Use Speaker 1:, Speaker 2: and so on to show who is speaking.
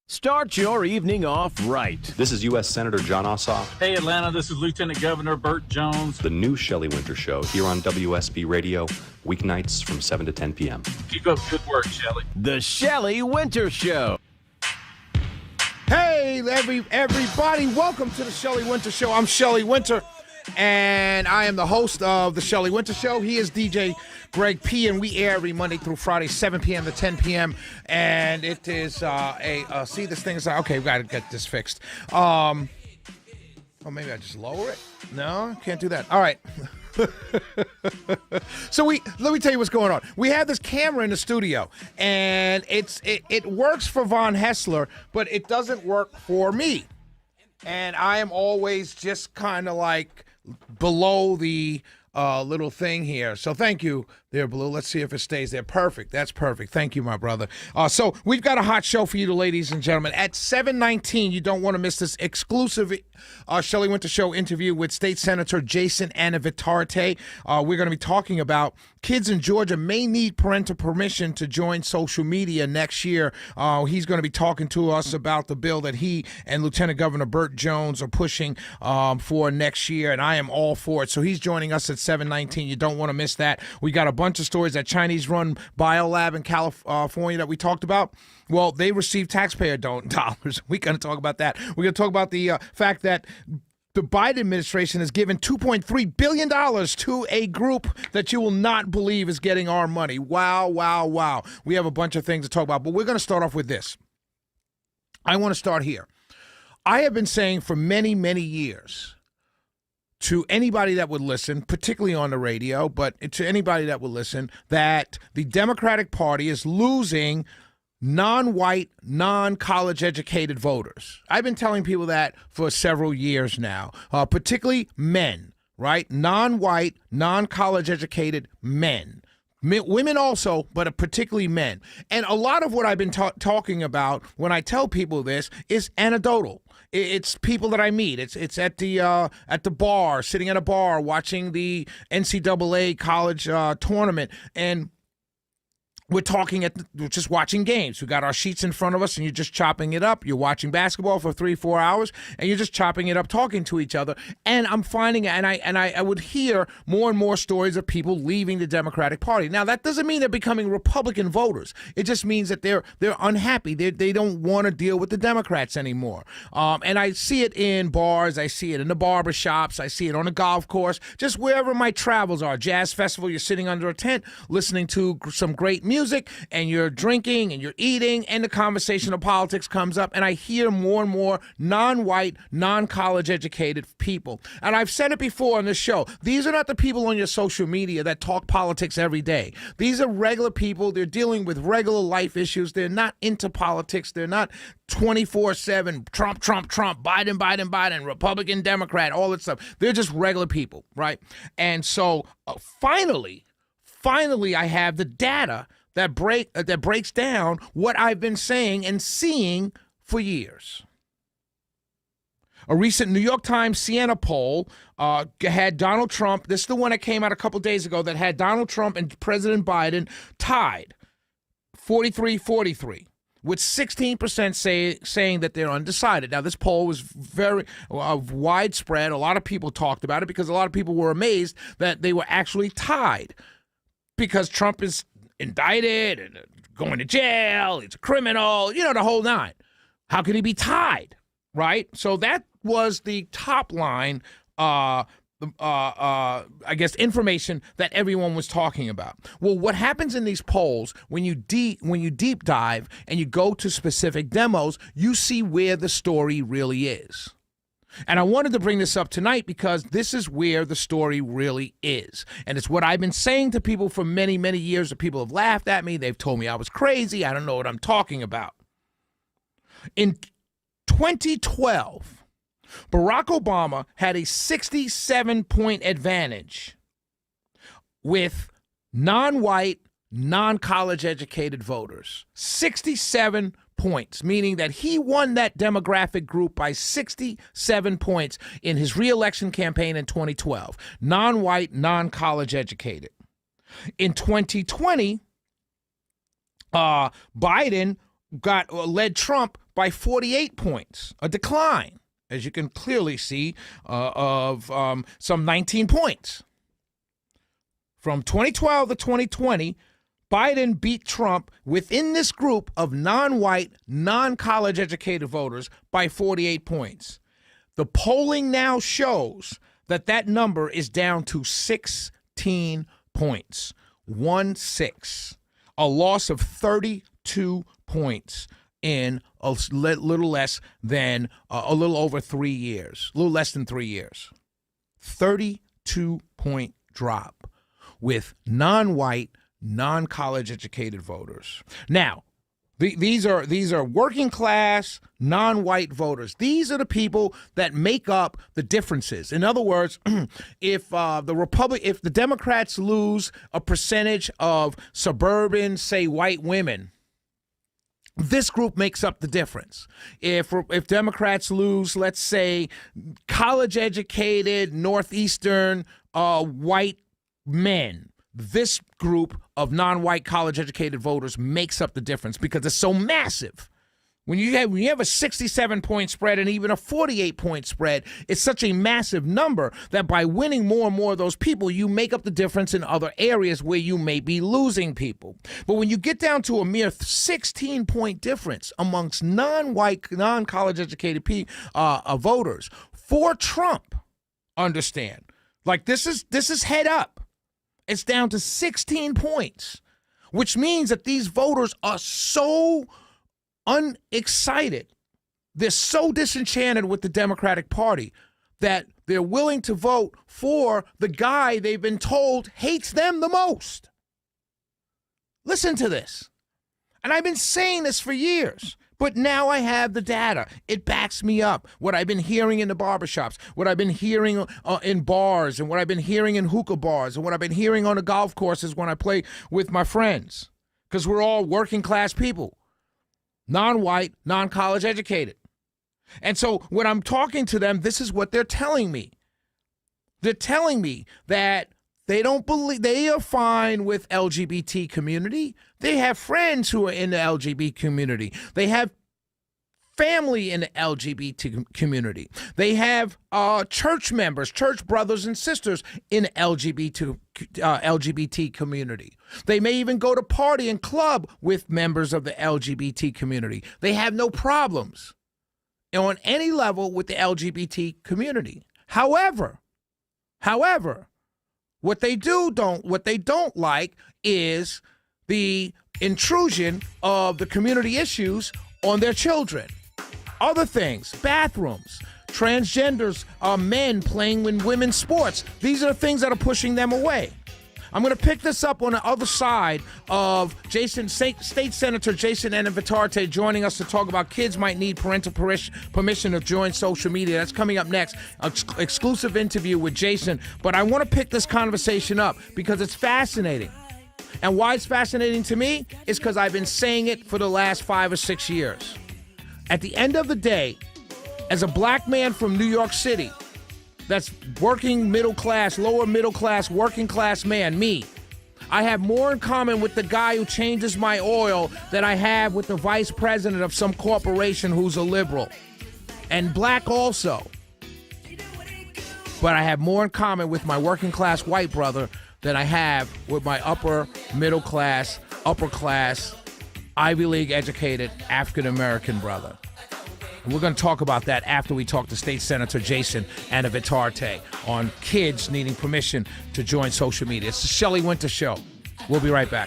Speaker 1: Start your evening off right.
Speaker 2: This is U.S. Senator John Ossoff.
Speaker 3: Hey, Atlanta, this is Lieutenant Governor Burt Jones.
Speaker 2: The new Shelley Wynter Show here on WSB Radio, weeknights from 7 to 10 p.m.
Speaker 3: Keep up good work, Shelley.
Speaker 1: The Shelley Wynter Show.
Speaker 4: Hey, everybody, welcome to the Shelley Wynter Show. I'm Shelley Wynter, and I am the host of the Shelley Wynter Show. He is DJ Greg P, and we air every Monday through Friday, 7 p.m. to 10 p.m. And it is see, this thing is okay. We got to get this fixed. Oh, maybe I just lower it. No, can't do that. All right. So let me tell you what's going on. We have this camera in the studio, and it works for Von Hessler, but it doesn't work for me. And I am always just kind of like below the little thing here. So thank you there, Blue. Let's see if it stays there. Perfect. That's perfect. Thank you, my brother. So we've got a hot show for you, ladies and gentlemen. At 7:19, you don't want to miss this exclusive Shelley Wynter Show interview with State Senator Jason Anavitarte. We're going to be talking about kids in Georgia may need parental permission to join social media next year. He's going to be talking to us about the bill that he and Lieutenant Governor Burt Jones are pushing for next year, and I am all for it. So he's joining us at 7:19. You don't want to miss that. We got a bunch of stories. That Chinese-run biolab in California that we talked about, well, they receive taxpayer dollars. We're going to talk about that. We're going to talk about the fact that the Biden administration has given $2.3 billion to a group that you will not believe is getting our money. Wow, wow, wow. We have a bunch of things to talk about, but we're going to start off with this. I want to start here. I have been saying for many, many years to anybody that would listen, particularly on the radio, but to anybody that would listen, that the Democratic Party is losing non-white, non-college educated voters. I've been telling people that for several years now, particularly men, right? Non-white, non-college educated men. Women also, but particularly men. And a lot of what I've been talking about when I tell people this is anecdotal. It's people that I meet. It's at the bar, sitting at a bar, watching the NCAA college tournament, and we're just watching games. We got our sheets in front of us, and you're just chopping it up. You're watching basketball for 3-4 hours, and you're just chopping it up, talking to each other. And I'm finding, and I would hear more and more stories of people leaving the Democratic Party. Now, that doesn't mean they're becoming Republican voters. It just means that they're unhappy. They don't want to deal with the Democrats anymore. And I see it in bars. I see it in the barber shops. I see it on a golf course. Just wherever my travels are. Jazz festival. You're sitting under a tent, listening to some great music, and you're drinking and you're eating, and the conversation of politics comes up, and I hear more and more non-white, non-college educated people. And I've said it before on this show, these are not the people on your social media that talk politics every day. These are regular people. They're dealing with regular life issues. They're not into politics. They're not 24/7 Trump, Trump, Trump, Biden, Biden, Biden, Republican, Democrat, all that stuff. They're just regular people, right? And so finally, I have the data that breaks down what I've been saying and seeing for years. A recent New York Times Siena poll had Donald Trump, this is the one that came out a couple days ago, that had Donald Trump and President Biden tied 43-43. With 16% saying that they're undecided. Now, this poll was very widespread. A lot of people talked about it because a lot of people were amazed that they were actually tied, because Trump is indicted and going to jail, he's a criminal, the whole nine. How can he be tied, right? So that was the top line, I guess, information that everyone was talking about. Well, what happens in these polls, when you deep dive and you go to specific demos, you see where the story really is. And I wanted to bring this up tonight because this is where the story really is. And it's what I've been saying to people for many, many years. The people have laughed at me. They've told me I was crazy. I don't know what I'm talking about. In 2012, Barack Obama had a 67-point advantage with non-white, non-college educated voters. 67 points, meaning that he won that demographic group by 67 points in his reelection campaign in 2012. Non-white, non-college educated. In 2020, Biden led Trump by 48 points, a decline, as you can clearly see, of some 19 points. From 2012 to 2020, Biden beat Trump within this group of non-white, non-college educated voters by 48 points. The polling now shows that that number is down to 16 points. 1-6. A loss of 32 points in a little less than a little over 3 years, a little less than 3 years. 32-point drop with non-white, non-college educated voters. Now, these are working class, non-white voters. These are the people that make up the differences. In other words, if the Democrats lose a percentage of suburban, say, white women, this group makes up the difference. If Democrats lose, let's say, college-educated, northeastern white men, this group of non-white college-educated voters makes up the difference because it's so massive. When you have a 67-point spread and even a 48-point spread, it's such a massive number that by winning more and more of those people, you make up the difference in other areas where you may be losing people. But when you get down to a mere 16-point difference amongst non-white, non-college-educated voters for Trump, understand, like this is head up. It's down to 16 points, which means that these voters are so unexcited. They're so disenchanted with the Democratic Party that they're willing to vote for the guy they've been told hates them the most. Listen to this. And I've been saying this for years. But now I have the data. It backs me up. What I've been hearing in the barbershops, what I've been hearing in bars, and what I've been hearing in hookah bars, and what I've been hearing on the golf courses when I play with my friends. Because we're all working class people, non-white, non-college educated. And so when I'm talking to them, this is what they're telling me. They're telling me that they don't believe, they are fine with LGBT community. They have friends who are in the LGBT community. They have family in the LGBT community. They have church members, church brothers and sisters in the LGBT community. They may even go to party and club with members of the LGBT community. They have no problems on any level with the LGBT community. However, what they don't like is the intrusion of the community issues on their children. Other things, bathrooms, transgenders, men playing in women's sports. These are the things that are pushing them away. I'm going to pick this up on the other side of State Senator Jason Vitarte joining us to talk about kids might need parental permission to join social media. That's coming up next, exclusive interview with Jason. But I want to pick this conversation up because it's fascinating. And why it's fascinating to me is because I've been saying it for the last 5 or 6 years. At the end of the day, as a black man from New York City, that's working middle class, lower middle class, working class man, me. I have more in common with the guy who changes my oil than I have with the vice president of some corporation who's a liberal. And black also. But I have more in common with my working class white brother than I have with my upper middle class, upper class, Ivy League educated African American brother. And we're going to talk about that after we talk to State Senator Jason Vitarte on kids needing permission to join social media. It's the Shelley Wynter Show. We'll be right back.